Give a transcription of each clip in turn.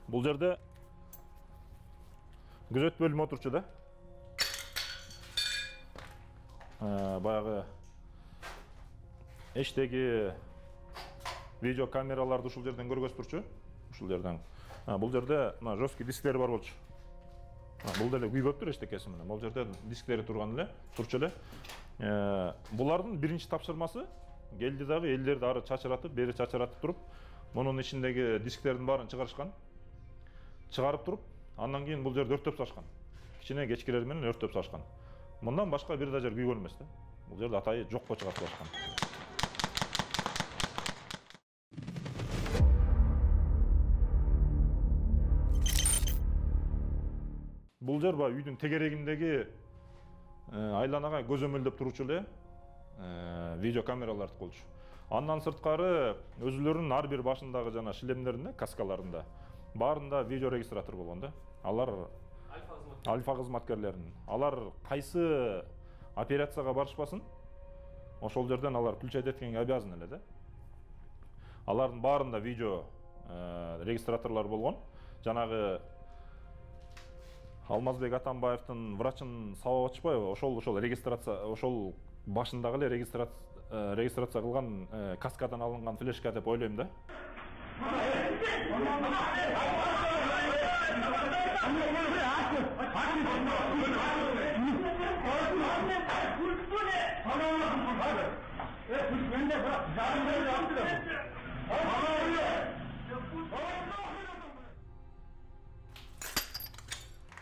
Бұл жерде күзет бөлімі отырчу да. Баяғы эштеги видео камераларды ушул жерден көргөзүп турчу. Ушул жерден. Бұл жерде жесткий дисктер бар болчу. Бұл деле күйбөптүр эчтекеси менен. Бұл жерде дисктери турган эле, турчу эле. Булардын биринчи тапшырмасы келди дагы элдерди ары чачыратып, бери чачыратып туруп, мунун ичиндеги дисктердин баарын чыгарышкан. Чыгарып туруп, андан кийин бул жерде өрттөп сашкан. Кичине кечкилер менен өрттөп сашкан. Мындан башка бир да жер күйгөн эмес да. Бул жерде атайы жокко чыгарып сашкан. Бул жер үйдүн тегерегиндеги айланага көзөмөлдөп туручу эле видео камераларды колчу. Андан сырткары өзүлөрүнүн ар бир башындагы жана шлемдеринде, каскаларында баарында видео регистратор болгон да. Алар альфа кызматкерлеринин. Алар кайсы операцияга барышпасын, ошол жерден алар включать эткенге обязан эле да. Алардын баарында видео регистраторлор болгон. Жанагы Алмазбек Атамбаевдин врачын сабап атышпайбы? Ошол регистрация, ошол башындагы эле регистрация кылган каскадан алынган флешка деп ойлойм да.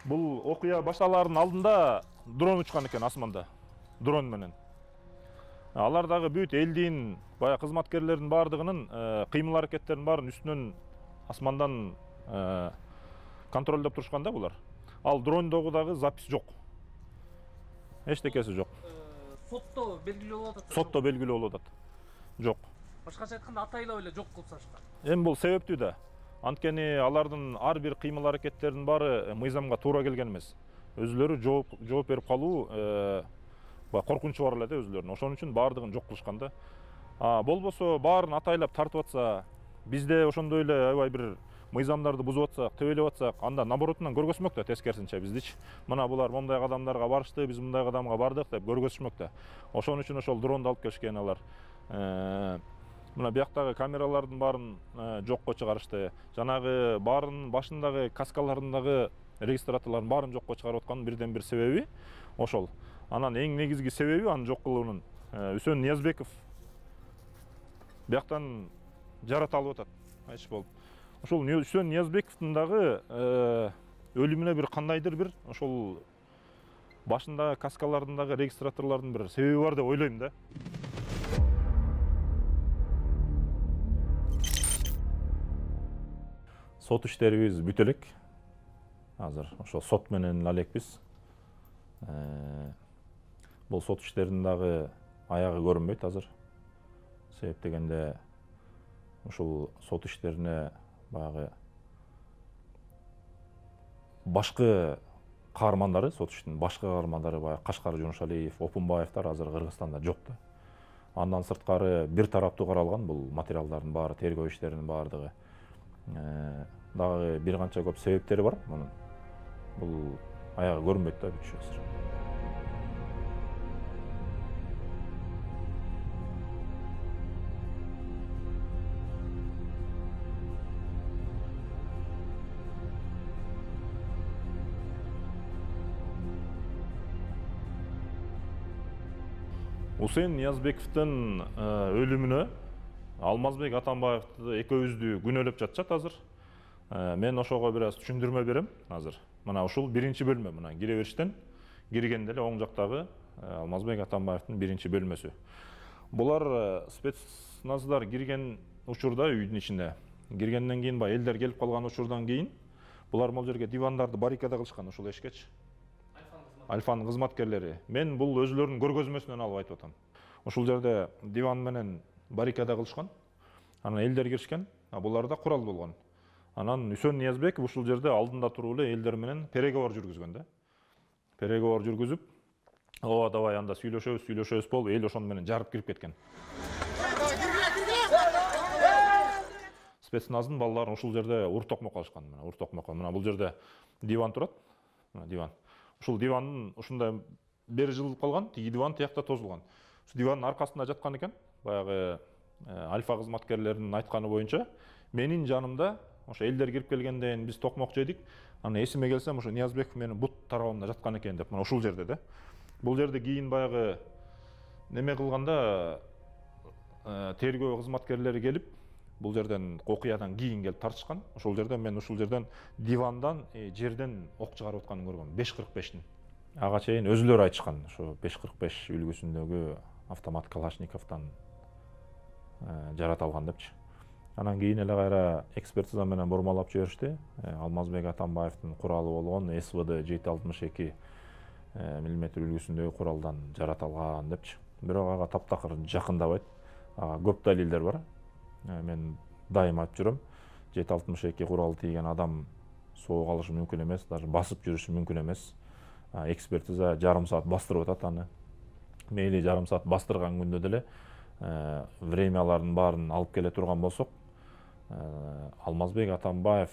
Бул окуя башталаардын алдында дрон учкан экен асманда. Дрон менен. Алар дагы бүт элдин, бая кызматкерлердин бардыгынын кыймыл аракеттеринин баарын үстүнөн асмандан контролдоп турушкан да булар. Ал дрондогу дагы запись жок. Эчтекеси жок. Сотто белгилүү болуп атат. Сотто белгилүү болуп атат. Жок. Башкача айтканда атайлап эле жок кылып сашкан. Эми бул себептүү да. Анткени алардын ар бир кыймыл аракеттеринин баары мыйзамга туура келген эмес. Өзүлөрү жооп берип калуу коркунучу бар эле да өзүлөрүнүн. Ошон үчүн баардыгын жок кылышкан да. Болбосо баарын атайлап тартып атса, бизде ошондой эле аябай бир мыйзамдарды бузуп атсак, төбөлөп атсак, анда наоборотунан көргөзмөк да, тескерисинче биздичи. Мына булар мондай кадамдарга барышты, биз мындай кадамга бардык деп көргөзүшмөк да. Ошон үчүн ошол дронду алып келишкен алар. Мына бияктагы камералардын баарын жокко чыгарышты. Жанагы баарынын башындагы каскаларындагы регистраторлордун баарын жокко чыгарып аткандын бирден бир себеби ошол. Анан эң негизги себеби аны жок кылуунун Үсөн Ниязбеков бияктан жарат алып атат. Айчы болуп. Ошол Үсөн Ниязбековдун дагы өлүмүнө бир кандайдыр бир ошол башындагы каскалардындагы регистраторлордун бир себеби бар деп ойлойм да. Сот иштерибиз бүтө элек. Азыр ошо сот менен элекпиз. Бул сот иштеринин дагы аягы көрүнбөйт азыр. Себеп дегенде ушул сот иштерине баягы башкы каармандары, сот иштин башкы каармандары баягы Кашкар Жунушалиев, Опунбаевдар азыр Кыргызстанда жок да. Андан сырткары бир тараптуу каралган бул материалдардын баары, тергөө иштеринин баардыгы. Дагы бир канча көп себептери бар мунун. Бул аягы көрүнбөйт да бүт азыр. Үсөн Ниязбековдун өлүмүнө Алмазбек Атамбаевди экөөбүздү күнөөлөп жатышат азыр. Мен ошого бир аз түшүндүрмө берем азыр. Мына ушул биринчи бөлмө, мына кире бериштен киргенде эле оң жактагы Алмазбек Атамбаевдин биринчи бөлмөсү. Булар спецназдар кирген учурда үйдүн ичинде киргенден кийин элдер келип калган учурдан кийин булар могу жерге дивандарды баррикада кылышкан ушул эшкечи. Альфанын кызматкерлери. Мен бул өзүлөрүнүн көргөзмөсүнөн алып айтып атам. Ушул жерде диван менен баррикада кылышкан. Анан элдер киришкен. Буларда курал болгон. Анан Үсөн Ниязбеков ушул жерде алдында туруп эле элдер менен переговор жүргүзгөн да. Переговор жүргүзүп, ооба давай анда сүйлөшөбүз болуп, эл ошону менен жарып кирип кеткен. спецназдын балаларын ушул жерде ур-токмок кылышкан. Мына ур-токмокко мына бул жерде диван турат. Мына диван. Ушул дивандын ушундай бери жылып калган, тиги диван тиякта тозулган. Ушул дивандын аркасында жаткан экен. Баягы альфа кызматкерлеринин айтканы боюнча, менин жанымда ошо элдер кирип келгенден биз токмок жедик. Аны эсиме келсем, ошо Ниязбеков менин бут тарабымда жаткан экен деп, мына ушул жерде да. Бул жерде кийин баягы неме кылганда тергөө кызматкерлери келип, бул жерден окуядан кийин келип тартышкан. Ошол жерде мен ушул жерден дивандан, жерден ок чыгарып атканын көргөм. 5.45-тин. Ага чейин өзүлөрү айтышкан, ошо 5.45 үлгүсүндөгү автомат Калашниковдон жарат алган депчи. Анан кийин эле кайра экспертиза менен бурмалап жиберишти. Алмазбек Атамбаевдин куралы болгон СВД 762 мм үлгүсүндөгү куралдан жарат алган депчи. Бирок ага таптакыр жакындабайт. Ага көп далилдер бар. Мен дайым айтып жүрөм. 762 куралы тийген адам соо калышы мүмкүн эмес, даже басып жүрүшү мүмкүн эмес. Экспертиза жарым саат бастырып атат аны. Мейли жарым саат бастырган күндө деле времялардын баарын алып келе турган болсок, Алмазбек Атамбаев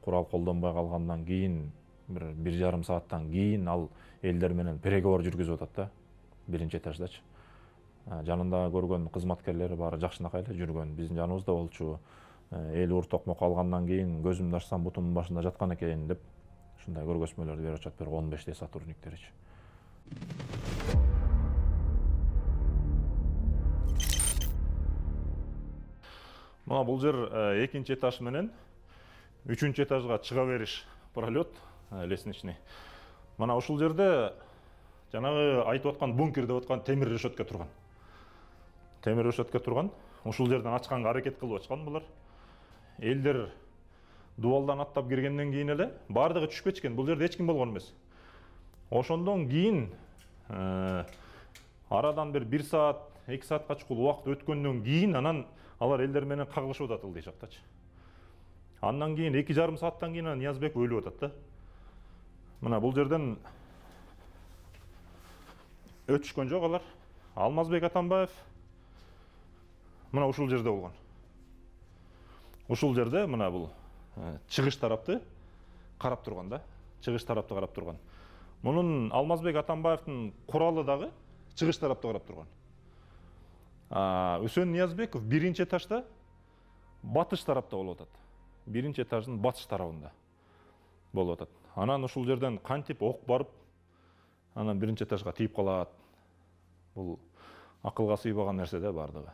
курал колдонбой калгандан кийин бир жарым сааттан кийин ал элдер менен переговор жүргүзүп атат да, биринчи этаждачы. Жанында көргөн кызматкерлери баары жакшынакай эле жүргөн, биздин жаныбызда болчу. Эл ур-токмок алгандан кийин көзүмдү ачсам бутумдун башында жаткан экен деп ушундай көргөзмөлөрдү берип атышат, 15 сотрудниктеричи. Мына бул жер экинчи этаж менен үчүнчү этажга чыга бериш пролет лестничный. Мына ушул жерде жанагы айтып аткан бункер деп аткан темир решетка турган. Темир решетка турган. Ушул жерден ачканга аракет кылып ачкан булар. Элдер дубалдан аттап киргенден кийин эле бардыгы түшүп кетишкен. Бул жерде эч ким болгон эмес. Ошондон кийин арадан бир 1 саат, 2 саатка чукул убакыт өткөндөн кийин анан алар элдер менен кагылышып атат ылдый жактачы. Андан кийин 2,5 сааттан кийин Ниязбек өлүп атат да. Мына бул жерден өтүшкөн жок алар. Алмазбек Атамбаев мына ушул жерде болгон. Ушул жерде мына бул чыгыш тарапты карап турган да. Чыгыш тарапты карап турган. Мунун Алмазбек Атамбаевдин куралы дагы чыгыш тарапты карап турган. Үсөн Ниязбеков биринчи этажда батыш тарапта болуп атат. Биринчи этаждын батыш тарабында болуп атат. Анан ушул жерден кантип ок барып, анан биринчи этажга тийип калат. Бул акылга сыйбаган нерсе да бардыгы.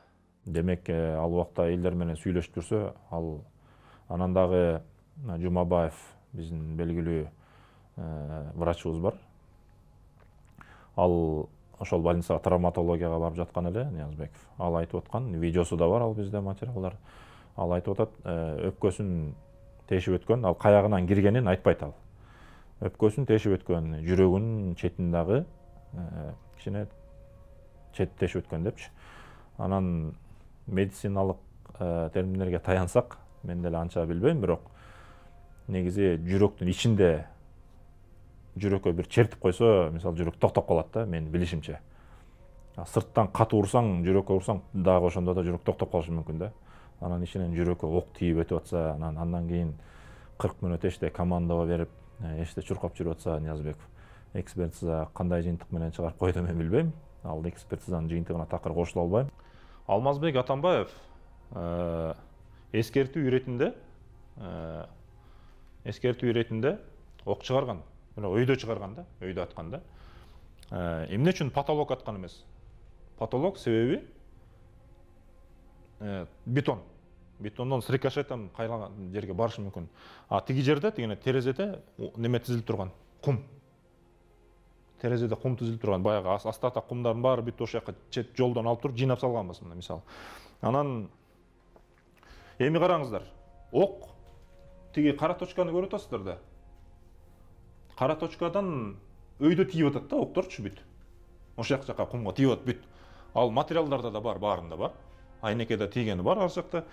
Демек, ал убакта элдер менен сүйлөшүп жүрсө, ал анан дагы Жумабаев биздин белгилүү врачыбыз бар. Ал ошол больницага травматологияга барып жаткан эле Ниязбеков. Ал айтып аткан, видеосу да бар ал бизде материалдар. Ал айтып атат, өпкөсүн тешип өткөн, ал каягынан киргенин айтпайт ал. Өпкөсүн тешип өткөн, жүрөгүнүн четин дагы кичине чет тешип өткөн депчи. Анан медициналык терминдерге таянсак, мен деле анча билбейм, бирок негизи жүрөктүн ичинде жүрөккө бир чертип койсо, мисалы жүрөк токтоп калат да, мен билишимче. Сырттан катуу урсаң, жүрөккө урсаң, дагы ошондо да жүрөк токтоп калышы мүмкүн да. Анан ичинен жүрөккө ок тийип өтүп атса, андан кийин 40 мүнөт эште командага берип, эште чуркап жүрүп атса Ниязбеков, экспертиза кандай жыйынтык менен чыгарып койду мен билбейм. Ал экспертизанын жыйынтыгына такыр кошула албайм. Алмазбек Атамбаев эскертүү иретинде ок чыгарган. Өйдө чыгарган да, өйдө аткан да. Эмне үчүн потолок аткан эмес? Потолок себеби бетон. Бетондон с рикошетом кайрылган жерге барышы мүмкүн. Тиги жерде, тигине терезеде неме тизилип турган, кум. Терезеде кум тизилип турган, баягы астата кумдардын баары бүт ошол жака чет жолдон алып туруп жыйнап салганбыз мына мисалы. Анан эми караңыздар. Ок тиги кара точканы көрүп атасыздар да. Кара точкадан өйдө тийип атат да, окторчу бүт. Ошол жака кумга тийип атат бүт. Ал материалдарда да бар, баарында бар. Айнекеде тийгени бар ар жакта.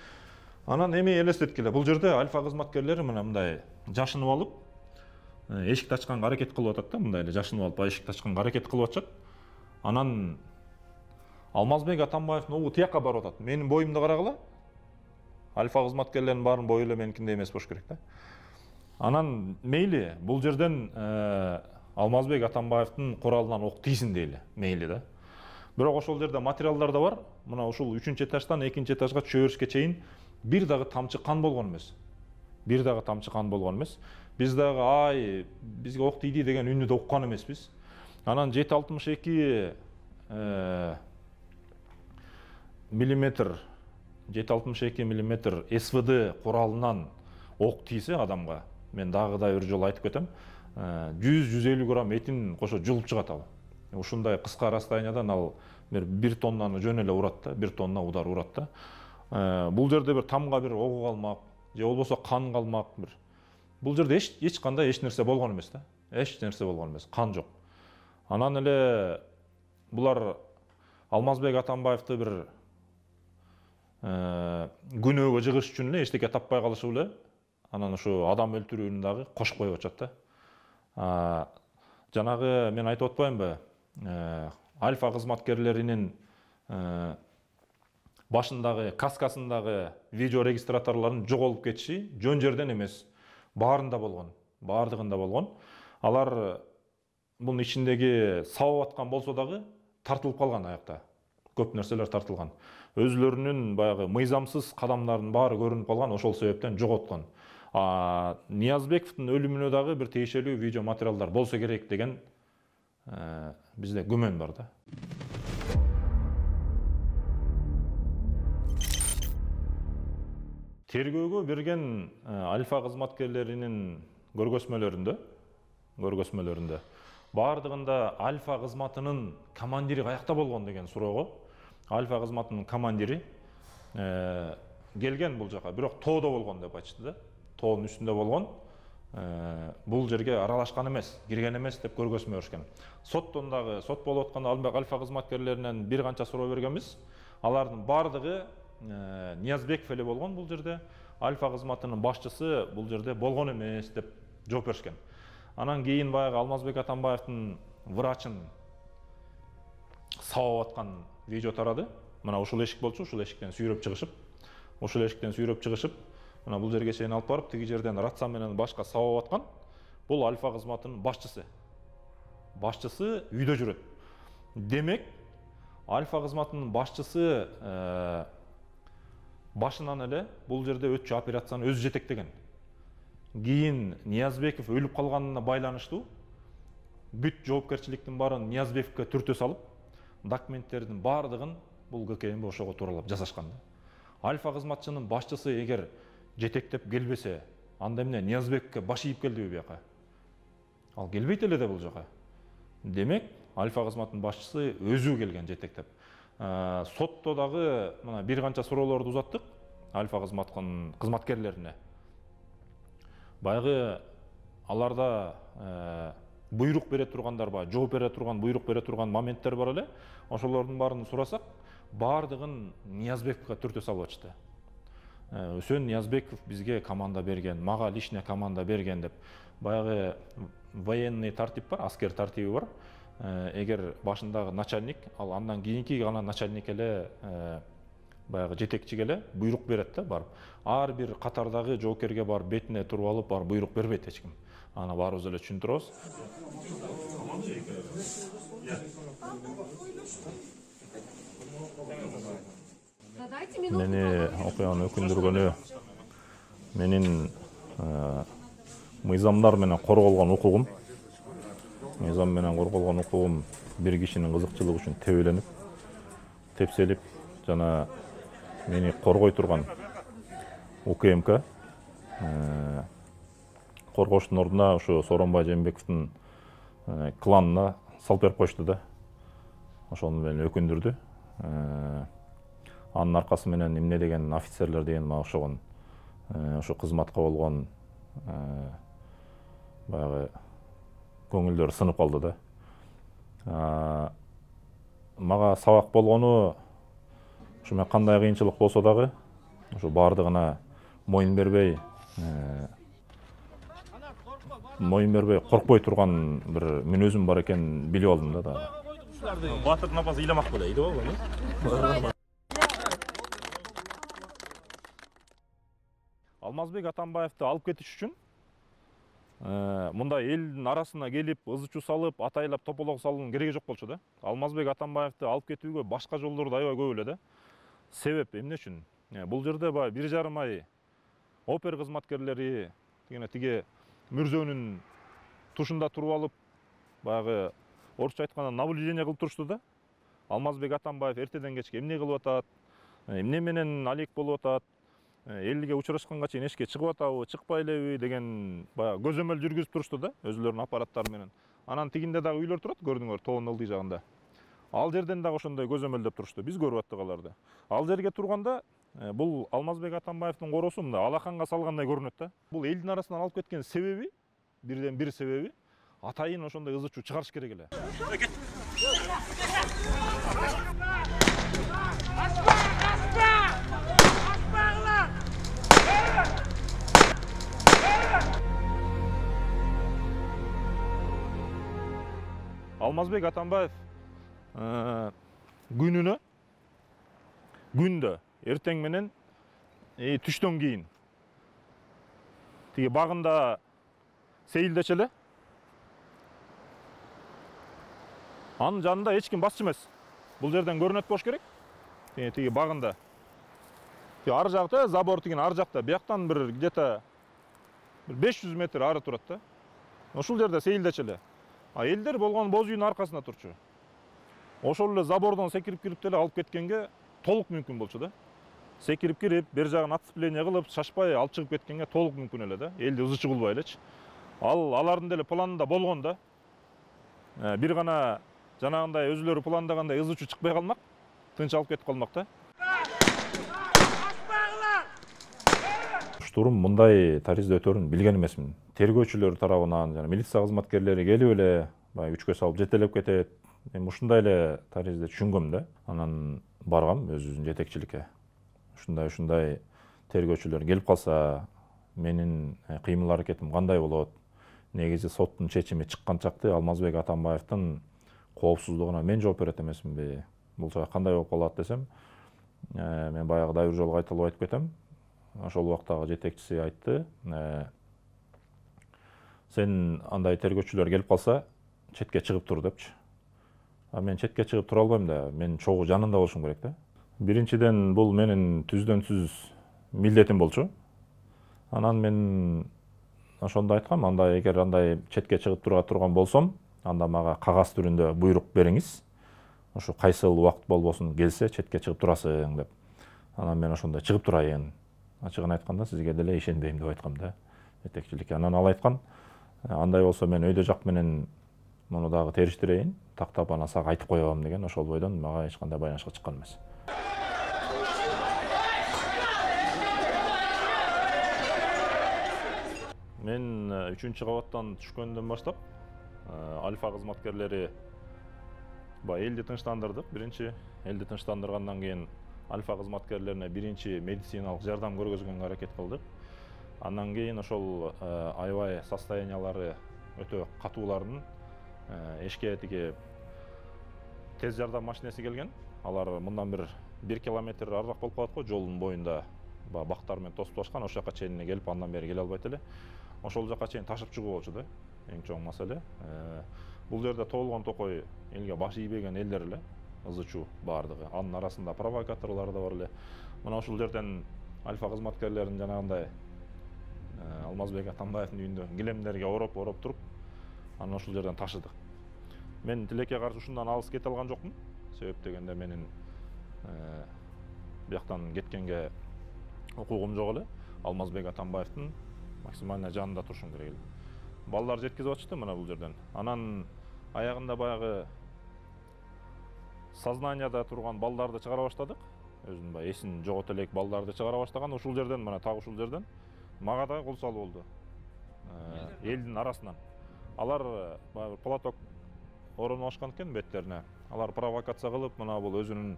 Анан эми элестеткиле, бул жерде альфа кызматкерлери мындай жашынып алып, эшикти ачканга аракет кылып атат да, мындай эле жашынып алып эшикти ачканга аракет кылып атышат. Анан Алмазбек Атамбаевдин угу тияка барып атат. Менин боюмду карагыла. альфа кызматкерлеринин баарын бою эле меникиндей эмес болуш керек да. Анан мейли бул жерден Алмазбек Атамбаевдин куралынан ок тийсин дейли, мейли да. Бирок ошол жерде материалдар да бар. Мына ушул 3-этаждан 2-этажга чөбөрүшкө чейин бир дагы тамчы кан болгон эмес. Бир дагы тамчы кан болгон эмес. Биз дагы ай бизге ок тийди деген үнү да уккан эмеспиз. Анан 7,62 миллиметр 7,62 миллиметр СВД куралынан ок тийсе адамга, мен дагы бир жолу айтып кетем, 100-150 грамм этин кошо жулуп чыгат ал. Ушундай кыска расстояниядан ал 1 тоннаны жөн эле урат да, 1 тонна удар урат да. Бул жерде бир тамга бир ого калмак, же болбосо кан калмак бир. Бул жерде эч кандай эч нерсе болгон эмес да. Эч нерсе болгон эмес, кан жок. Анан эле булар Алмазбек Атамбаевди бир күнөөгө жыгыш үчүн эле эчтеке таппай калышып эле анан ушу адам өлтүрүүнү дагы кошуп коюп атышат да. Жанагы мен айтып атпаймынбы? Альфа кызматкерлеринин башындагы каскасындагы видео регистраторлордун жоголуп кетиши жөн жерден эмес, баарында болгон, баардыгында болгон. Алар бунун ичиндеги сабап аткан болсо дагы тартылып калган аякта. Көп нерселер тартылган. Өзлөрүнүн баягы мыйзамсыз кадамдардын баары көрүнүп калган, ошол себептен жоготкон. Ниязбековдун өлүмүнө дагы бир тиешелүү видео материалдар болсо керек деген бизде күмөн бар да. Тергөөгө берген альфа кызматкерлеринин көргөзмөлөрүндө баардыгында альфа кызматынын командири каякта болгон деген суроого альфа кызматынын командири келген бул жака, бирок тоодо болгон деп айтышты да. Тоонун үстүндө болгон. Бул жерге аралашкан эмес, кирген эмес деп көргөзмө беришкен. Соттон дагы сот болуп атканда альфа кызматкерлеринен бир канча суроо бергенбиз. Алардын баардыгы Ниязбеков эле болгон бул жерде. Альфа кызматынын башчысы бул жерде болгон эмес деп жооп беришкен. Анан кийин баягы Алмазбек Атамбаевдин врачын сабап аткан видео тарады. Мына ушул эшик болчу, ушул эшиктен сүйрөп чыгышып, мына бул жерге чейин алып барып, тиги жерден рация менен башка сабап аткан. Бул альфа кызматынын башчысы. Башчысы үйдө жүрөт. Демек, альфа кызматынын башчысы башынан эле бул жерде өтчү операцияны өзү жетектеген. Кийин Ниязбеков өлүп калганына байланыштуу бүт жоопкерчиликтин баарын Ниязбековго түртө салып, документтердин баардыгын бул ККМ ошого тууралап жасашкан. Альфа кызматчынын башчысы эгер жетектеп келбесе, анда эмне Ниязбековго баш ийип келдиби бияка? Ал келбейт эле да бул жака. Демек, альфа кызматынын башчысы өзү келген жетектеп. Сотто дагы мына бир канча суроолорду узаттык альфа кызматынын кызматкерлерине. Баягы аларда буйрук бере тургандар бар, жооп бере турган, буйрук бере турган моменттер бар эле. Ошолордун баарын сурасак, баардыгын Ниязбековго түртө салып атышты. Өсөн Ниязбеков бизге команда берген, мага личный команда берген деп. Баягы военный тартип бар, аскер тартиби бар. Эгер башындагы начальник, ал андан кийинки гана начальник эле баягы жетекчиге эле буйрук берет да, барып. Ар бир катардагы жоокерге бар бетине туруп алып бар буйрук бербейт эч ким. Аны баарыбыз эле түшүндүрөбүз. Мени окуяны өкүндүргөнү менин мыйзамдар менен корголгон укугум. Мыйзам менен корголгон укугум бир кишинин кызыкчылыгы үчүн тебеленип, тепселип, жана мени коргой турган УКМК коргоштун ордуна ошо Сооронбай Жээнбековдун кланына салып берип коюшту да. Ошону мени өкүндүрдү. Анын аркасы менен эмне деген офицерлер деген мага окшогон ошо кызматка болгон баягы көңүлдөр сынып калды да. Мага сабак болгону ошо мен кандай кыйынчылык болсо дагы ошо баардыгына моюн бербей коркпой турган бир мүнөзүм бар экенин билип алдым да дагы. Батырдын апасы ыйламак беле, ыйлап албайбы? Алмазбек Атамбаевди алып кетиш үчүн мындай элдин арасына келип ызы чуу салып атайлап тополок салуунун кереги жок болчу да. Алмазбек Атамбаевди алып кетүүгө башка жолдор да аябай көп эле да. Себеп эмне үчүн? Бул жерде баягы 1,5 ай опер кызматкерлери тиги мүрзөнүн тушунда туруп алып баягы орусча айтканда наблюдение кылып турушту да. Алмазбек Атамбаев эртеден кечке эмне кылып атат, эмне менен алек болуп атат, элге учурашканга чейин эшикке чыгып атабы, чыкпай элеби деген баягы көзөмөл жүргүзүп турушту да өзүлөрүнүн аппараттары менен. Анан тигинде дагы үйлөр турат, көрдүңөр, тоонун ылдый жагында. Ал жерден дагы ошондой көзөмөлдөп турушту. Биз көрүп аттык аларды. Ал жерге турганда бул Алмазбек Атамбаевдин коросу мындай алаканга салгандай көрүнөт да. Бул элдин арасынан алып кеткен себеби, бирден бир себеби атайын ошондой ызы чуу чыгарыш керек эле. Алмазбек Атамбаев күндө эртең менен түштөн кийин тиги багында сейилдечи эле. Анын жанында эч ким басчу эмес. Бул жерден көрүнөт болуш керек. Тиги багында. Ар жакта забор тигин ар жакта, бияктан бир где-то 500 метр ары турат да. Ошол жерде сейилдечи эле. А элдер болгон боз үйдүн аркасында турчу. Ошол эле забордон секирип кирип деле алып кеткенге толук мүмкүн болчу да. Секирип кирип, бер жагын отцепление кылып, шашпай алып чыгып кеткенге толук мүмкүн эле да. Элди ызы чуу кылбай элечи. Алардын деле планында болгон да. Бир гана жанагындай өзүлөрү пландагандай ызы чуу чыкпай калмак, тынч алып кетип калмак да. Штурм мындай таризде өтөрүн билген эмесмин. Тергөөчүлөр тарабынан жана милиция кызматкерлери келип эле баягы үчкө салып жетелеп кетет. Мен ушундай эле таризде түшүнгөм да. Анан баргам өзүбүздүн жетекчиликке. Ушундай тергөөчүлөр келип калса, менин кыймыл аракетим кандай болот? Негизи соттун чечими чыккан чакты Алмазбек Атамбаевдин коопсуздугуна мен жооп берет эмесминби? Бул жай кандай болуп калат десем, мен баягыда бир жолу кайталап айтып кетем. Ошол убактагы жетекчиси айтты, сен андай тергөөчүлөр келип калса, четке чыгып тур депчи. Мен четке чыгып тура албайм да, мен чогуу жанында болушум керек да. Биринчиден бул менин түздөн түз милдетим болчу. Анан мен ошондо айткам, андай эгер андай четке чыгып тура турган болсом, анда мага кагаз түрүндө буйрук бериңиз. Ошо кайсыл убакыт болбосун келсе четке чыгып турасың деп. Анан мен ошондо чыгып турайын. Ачыгын айтканда сизге деле ишенбейм деп айткам да жетекчиликке. Анан ал айткан, андай болсо мен өйдө жак менен муну дагы териштирейин, тактап анан сага айтып коебам деген. Ошол бойдон мага эч кандай байланышка чыккан эмес. Мен 3-кабаттан түшкөндөн баштап Альфа кызматкерлери элди тынчтандырдык. Биринчи элди тынчтандыргандан кийин Альфа кызматкерлерине биринчи медициналык жардам көргөзгөнгө аракет кылдык. Андан кийин ошол аябай состояниялары өтө катуулардын эшикке тиги тез жардам машинеси келген. Алар мындан бир 1 километр арыраак болуп калат го, жолдун боюнда бактар менен тосуп турушкан. Ошол жака чейин келип, андан бери келе албайт эле. Ошол жака чейин ташып чыгуу болчу да. Эң чоң маселе. Бул жерде тоолгон токой элге баш ийбеген элдер эле, ызы чуу баардыгы. Анын арасында провокаторлор да бар эле. Мына ошол жерден Альфа кызматкерлерин жанагындай Алмазбек Атамбаевдин үйүндө килемдерге ороп туруп, анан ошол жерден ташыдык. Мен тилекке каршы ушундан алыс кете алган жокмун. Себеп дегенде менин бияктан кеткенге укугум жок эле. Алмазбек Атамбаевдин максимально жанында турушум керек эле. Балдар жеткизип атышты мына бул жерден. Анан аягында баягы сознанияда турган балдарды чыгара баштадык. Өзүнүн баягы эсин жогото элек балдарды чыгара баштаган. Ушул жерден, мына так ушул жерден мага да кол салуу болду. Элдин арасынан. Алар баягы платок орношкан экен беттерине. Алар провокация кылып, мына бул өзүнүн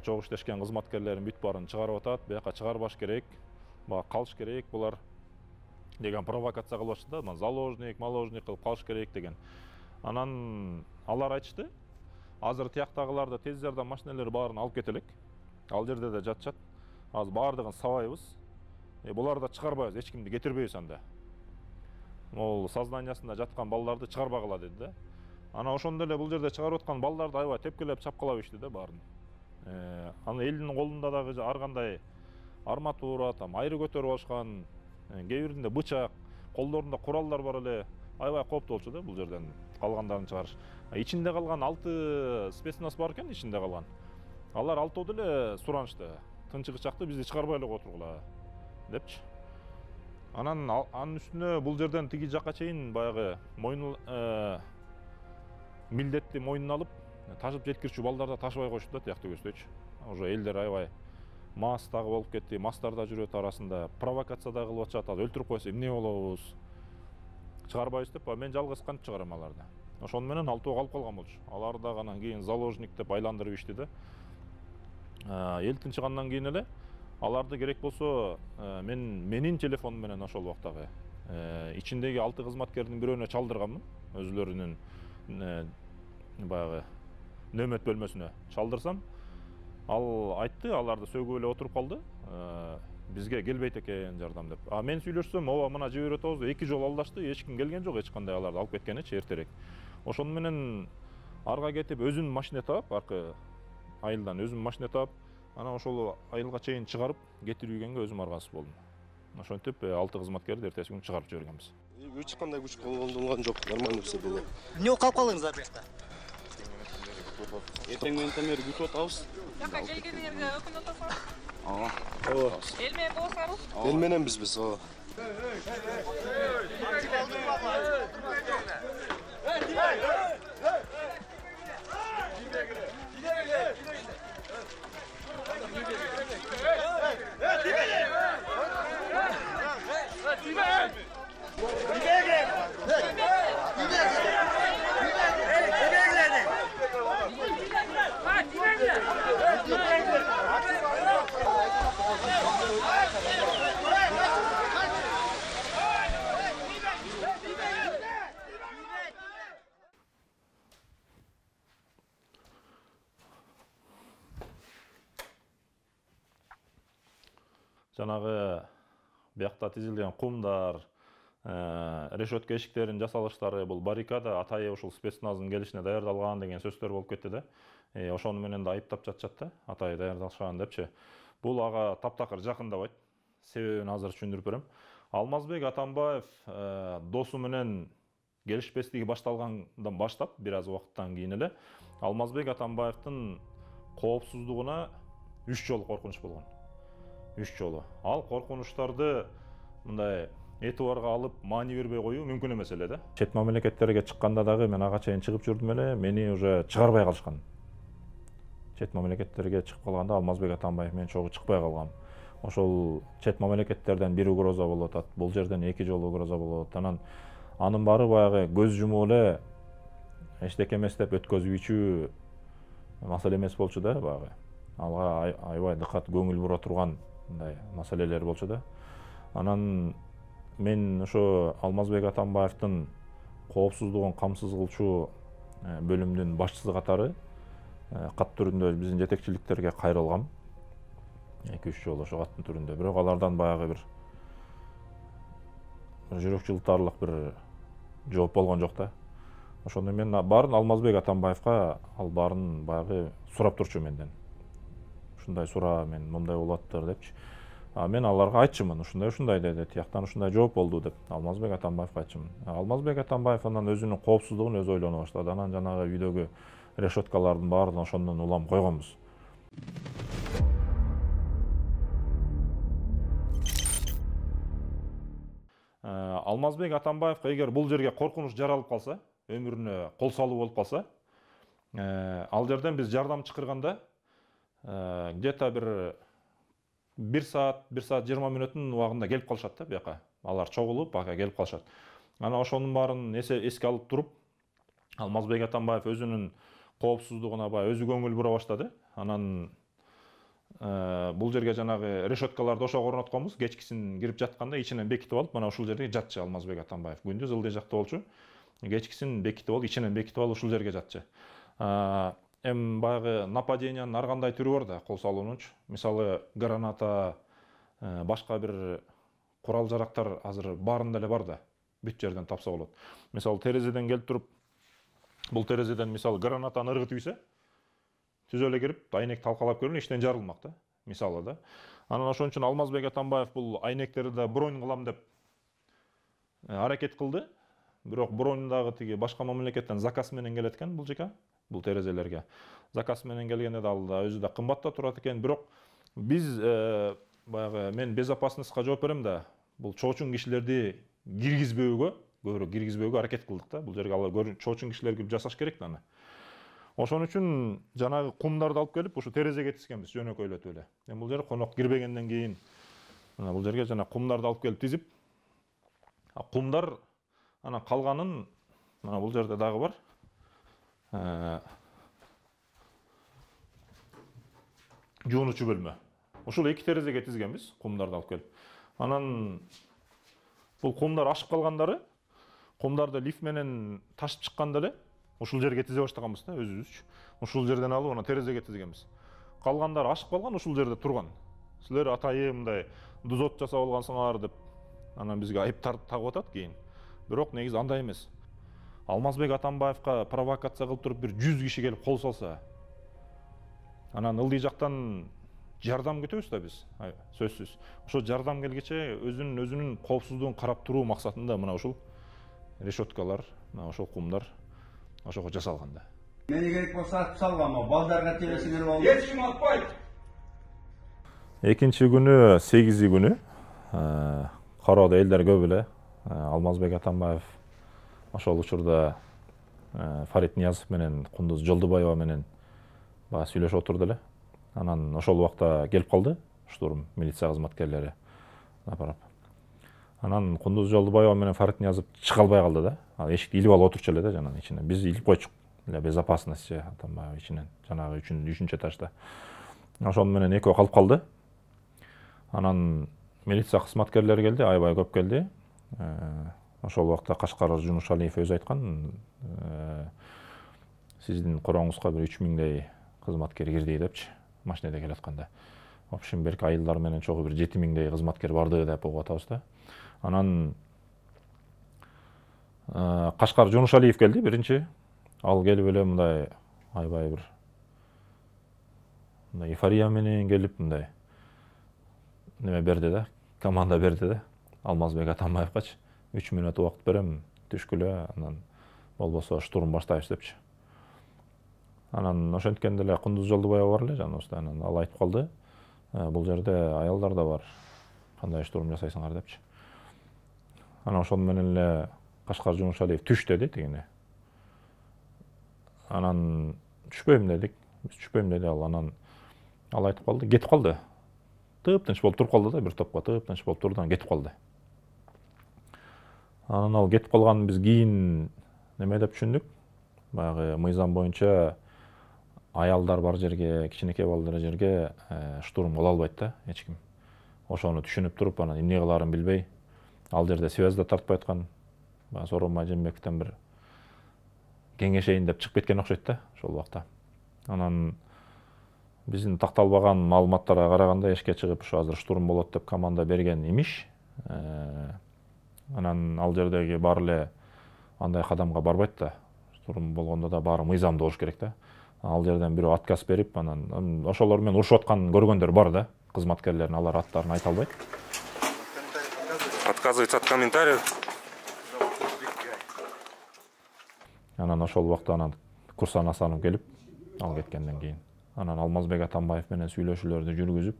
чогуу иштешкен кызматкерлерин бүт баарын чыгарып атат. Бияка чыгарбаш керек, бага калыш керек булар деген провокация кылып атышты да. Заложник, маложник кылып калыш керек деген. Анан алар айтышты, азыр тияктагыларды тез жардам машинелери баарын алып кетелик. Ал жерде да жатышат. Азыр баардыгын сабайбыз. Буларды чыгарбайбыз, эч кимди кетирбейбиз анда. Ол сознаниясында жаткан балдарды чыгарбагыла деди да. Ана ошондо эле бул жерде чыгарып аткан балдарды аябай тепкилеп чапкылап ишти да баарын. Аны элдин колунда дагы ар кандай арматура, там айры көтөрүп алышкан, кээ биринде бычак, колдорунда куралдар бар эле. Аябай кооптуу болчу да бул жерден калгандарын чыгарыш. Ичинде калган 6 спецназ бар экен, ичинде калган. Алар алтоо деле суранышты. Тынчыгы чакты бизди чыгарбай эле отургула депчи. Анан анын үстүнө бул жерден тиги жакка чейин баягы мойын милдетти мойнуна алып, ташып жеткирчү балдар да ташыбай коюшту да тияктуу көздөчү. Уже элдер аябай мас дагы болуп кетти, мастар да жүрөт арасында, провокация да кылып атышат, өлтүрүп койсо эмне болобуз? Чыгарбайбыз деп, мен жалгыз кантип чыгарам аларды. Ошону менен 6 калып калган болчу. Алар дагы анан кийин заложник деп айландырып ишти да. Эл тынчыгандан кийин эле аларды керек болсо менин телефонум менен ошол убактагы ичиндеги 6 кызматкердин бирөөнө чалдырганмын. Өзүлөрүнүн баягы нөмөт бөлмөсүнө чалдырсам, ал айтты, аларды сөгүп эле отуруп калды. Бизге келбейт экен жардам деп. Мен сүйлөшсөм, ооба мына жиберип атабыз деп 2 жолу алдашты, эч ким келген жок, эч кандай аларды алып кеткеничи эртерээк. Ошону менен арга кетип өзүнүн машина таап, аркы айылдан өзүм машина таап, анан ошол айылга чейин чыгарып кетирүүгөнгө өзүм аргасыз болдум. Ошентип 6 кызматкерди эртеси күнү чыгарып жибергенбиз. Эч кандай күч колдонулган жок, нормально все было. Эмне калып калдыңыздар бuyакта? Эртең менен бери күтүп атабыз. Жака келгениңерге өкүнүп атасыңар. Ооба. Эл менен болсаңарбыз. Эл менен бизбиз, ооба. Жанагы биякта тизилген кумдар, решетка эшиктеринин жасалыштары, бул баррикада атайы ушул спецназдын келишине даярдалган деген сөздөр болуп кетти да. Ошону менен да айыптап жатышат да, атайы даярдалышкан депчи. Бул ага таптакыр жакындабайт. Себебин азыр түшүндүрүп берем. Алмазбек Атамбаев досу менен келишпестиги башталгандан баштап, бир аз убакыттан кийин эле Алмазбек Атамбаевдин коопсуздугуна 3 жолу коркунуч болгон. 3 жолу. Ал коркунучтарды мындай этибарга алып маани бербей коюу мүмкүн эмес эле да. Чет мамлекеттерге чыкканда дагы мен ага чейин чыгып жүрдүм эле, мени уже чыгарбай калышкан. Чет мамлекеттерге чыгып калганда Алмазбек Атамбаев мен чогуу чыкпай калгам. Ошол чет мамлекеттерден бир угроза болуп атат, бул жерден 2 жолу угроза болуп атат. Анын баары баягы көз жумуп эле эчтеке эмес деп өткөзүп ийчүү маселе эмес болчу да баягы. Алга аябай дыкат көңүл бура турган мындай маселелер болчу да. Анан мен ошо Алмазбек Атамбаевдин коопсуздугун камсыз кылчу бөлүмдүн башчысы катары кат түрүндө биздин жетекчиликтерге кайрылгам. 2-3 жолу ошо каттын түрүндө. Бирок алардан баягы бир жүрөк жылтарлык бир жооп болгон жок да. Ошондо мен баарын Алмазбек Атамбаевга ал баарын баягы сурап турчу менден. Ушундай сура, мен мындай болоттур депчи. Мен аларга айтчумун, ушундай деди, тияктан ушундай жооп болду деп Алмазбек Атамбаевга айтчумун. Алмазбек Атамбаев анан өзүнүн коопсуздугун өзү ойлоно баштады. Анан жанагы үйдөгү решеткалардын баарын ошондон улам койгонбуз. Алмазбек Атамбаевга эгер бул жерге коркунуч жаралып калса, өмүрүнө кол салуу болуп калса, ал жерден биз жардам чакырганда где-то бир саат 20 мүнөттүн убагында келип калышат да бияка. Алар чогулуп бага келип калышат. Анан ошонун баарын эске алып туруп, Алмазбек Атамбаев өзүнүн коопсуздугуна өзү көңүл бура баштады. Анан бул жерге жанагы решеткаларды ошого орнотконбуз. Кечкисин кирип жатканда ичинен бекитип алып, мына ушул жерге жатчы Алмазбек Атамбаев. Күндүз ылдый жакта болчу. Кечкисин бекитип алып, ичинен бекитип алып ушул жерге жатчы. Баягы нападениянын ар кандай түрү бар да, кол салуунучу. Мисалы, граната, башка бир курал жарактар азыр баарында эле бар да. Бүт жерден тапса болот. Мисалы терезеден келип туруп, бул терезеден мисалы гранатаны ыргытып ийсе, түзө эле кирип, айнек талкалап көрүн, иштен жарылмак да. Мисалы да. Анан ошон үчүн Алмазбек Атамбаев бул айнектерди да бронь кылам деп аракет кылды. Бирок броньдагы тиги башка мамлекеттен заказ менен келет экен бул жака, бул терезелерге. Заказ менен келгенде да ал да өзү да кымбатта турат экен. Бирок биз баягы мен безопасностька жооп берем да, бул чоочун кишилерди киргизбөөгө, көбүрөөк киргизбөөгө аракет кылдык да. Бул жерге алар чоочун кишилер кирип жасаш керек да аны. Ошон үчүн жанагы кумдарды алып келип, ушу терезеге тизгенбиз жөнөкөйлөтүп эле. Эми бул жерге конок кирбегенден кийин мына бул жерге жана кумдарды алып келип тизип, кумдар анан калганын мына бул жерде дагы бар. Жуунучу бөлмө. Ушул эки терезеге тизгенбиз кумдарды алып келип. Анан бул кумдар ашып калгандары, кумдарды лифт менен ташып чыкканда эле ушул жерге тизе баштаганбыз да өзүбүзчү. Ушул жерден алып ана терезеге тизгенбиз. Калгандары ашып калган, ушул жерде турган. Силер атайы мындай дозот жасап алгансыңар деп анан бизге айып тагып атат кийин. Бирок негизи андай эмес. Алмазбек Атамбаевка провокация кылып туруп бир 100 киши келип кол салса, анан ылдый жактан жардам күтөбүз да биз. Сөзсүз. Ошо жардам келгече өзүнүн коопсуздугун карап туруу максатында мына ушул решеткалар, мына ошол кумдар ошого жасалган да. Мени керек болса атып салганмы, балдарга тиесиңер болду. Эч ким атпайт. Экинчи күнү 8 күнү кароодо элдер көп эле. Алмазбек Атамбаев ошол учурда Фарид Ниязов менен Кундуз Жолдубаева менен баа сүйлөшүп отурду эле. Анан ошол убакта келип калды штурм милиция кызматкерлери апарып. Анан Кундуз Жолдубаева менен Фарид Ниязов чыга албай калды да. Ал эшикти илип алып отурчу эле да жанагы ичинен. Биз илип койчук для безопасности Атамбаев ичинен жанагы 3-үчүнчү этажда. Ошону менен экөө калып калды. Анан милиция кызматкерлери келди, аябай көп келди. Ошол убакта Кашкар Жунушалиев өзү айткан, сиздин короңузга бир 3000дей кызматкер кирди депчи, машинеде келатканда. В общем, берки айылдар менен чогуу бир 7000дей кызматкер барды деп угуп атабыз да. Анан Кашкар Жунушалиев келди биринчи. Ал келип эле мындай аябай бир мындай эйфория менен келип мындай неме берди да, команда берди да. Алмазбек Атамбаевкачы 3 мүнөт убакыт берем, түшкүлө, анан болбосо штурм баштайбыз депчи. Анан ошенткенде эле Кундуз Жолдубаева бар эле жаныбызда, анан ал айтып калды, бул жерде аялдар да бар, кандай штурм жасайсыңар депчи. Анан ошону менен эле Кашкар Жунушалиев түш деди тигине. Анан түшпөйм дедик, биз түшпөйм деди ал. Анан ал айтып калды, кетип калды. Тып-тынч болуп туруп калды да, бир топко тып-тынч болуп турду, анан кетип калды. Анан ал кетип калганын биз кийин неме деп түшүндүк. Баягы мыйзам боюнча аялдар бар жерге, кичинекей балдар жерге штурм кыла албайт да эч ким. Ошону түшүнүп туруп, анан эмне кылаарын билбей, ал жерде связь да тартпай аткан. Сооронбай Жээнбековдон бир кеңешейин деп чыгып кеткен окшойт да ошол убакта. Анан биздин такталбаган маалыматтарга караганда эшикке чыгып, ушу азыр штурм болот деп команда берген имиш. Анан ал жердеги баары эле андай кадамга барбайт да. Штурм болгондо да баары мыйзамдуу болуш керек да. Ал жерден бирөө отказ берип, анан ошолор менен урушуп атканын көргөндөр бар да. Кызматкерлерин, алар аттарын айта албайт. Отказывается от комментариев. Анан ошол убакта анан Курсан Асанов келип, ал кеткенден кийин. Анан Алмазбек Атамбаев менен сүйлөшүүлөрдү жүргүзүп,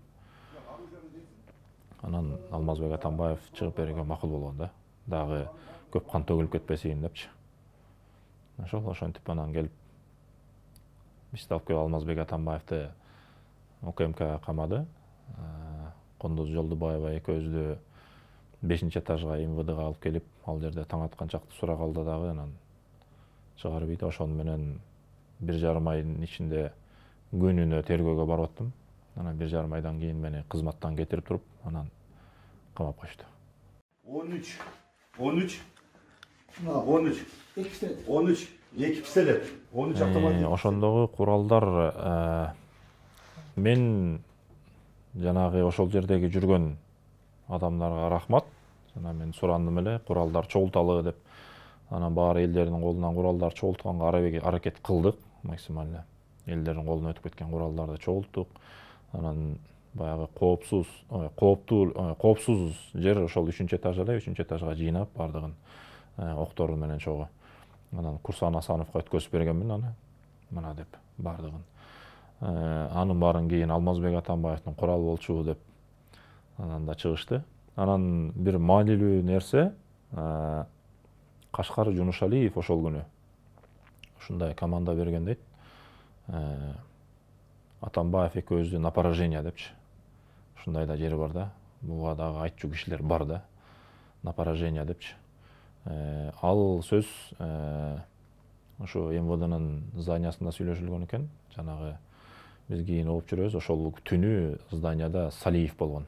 анан Алмазбек Атамбаев чыгып берүүгө макул болгон да. Дагы көп кан төгүлүп кетпесин депчи. Ошентип анан келип бизди алып келип Алмазбек Атамбаевди УКМК камады. Кундуз Жолдубаева экөөбүздү 5-этажга МВДга алып келип, ал жерде таң атканчакты сурак алды дагы, анан чыгарып ийди. Ошону менен 1,5 айдын ичинде күнүнө тергөөгө барып аттым. Анан 1,5 айдан кийин мени кызматтан кетирип туруп, анан камап коюшту. 13, 2 пистолет, 13 автомат. Ошондогу куралдар мен жанагы ошол жердеги жүргөн адамдарга рахмат. Жана мен сурандым эле куралдар чогулталы деп. Анан баары элдердин колунан куралдар чогултканга аракет кылдык максимально. Элдердин колуна өтүп кеткен куралдарды чогулттук. Анан баягы коопсуз жер ошол 3-чү этаж эле, 3-чү этажга жыйнап бардыгын октору менен чогуу. Анан Курсан Асановго өткөзүп бергенмин аны. Мына деп бардыгын. Анын баарын кийин Алмазбек Атамбаевдин куралы болчу деп анан да чыгышты. Анан бир маанилүү нерсе, Кашкар Жунушалиев ошол күнү ушундай команда берген дейт. Атамбаев экөөбүздү на поражение депчи. Ушундай да жери бар да. Буга дагы айтчу кишилер бар да. На поражение депчи. Ал сөз ошо МВДнын зданиясында сүйлөшүлгөн экен. Жанагы биз кийин угуп жүрөбүз. Ошол түнү зданияда Салиев болгон.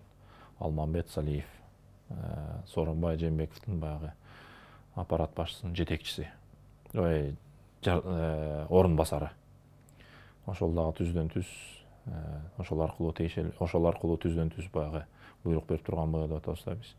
Алмамбет Салиев. Сооронбай Жээнбековдун баягы аппарат башчысынын жетекчиси. Орун басары. Ошол дагы түздөн түз ошол аркылуу түздөн түз баягы буйрук берип турганбы деп атабыз да биз.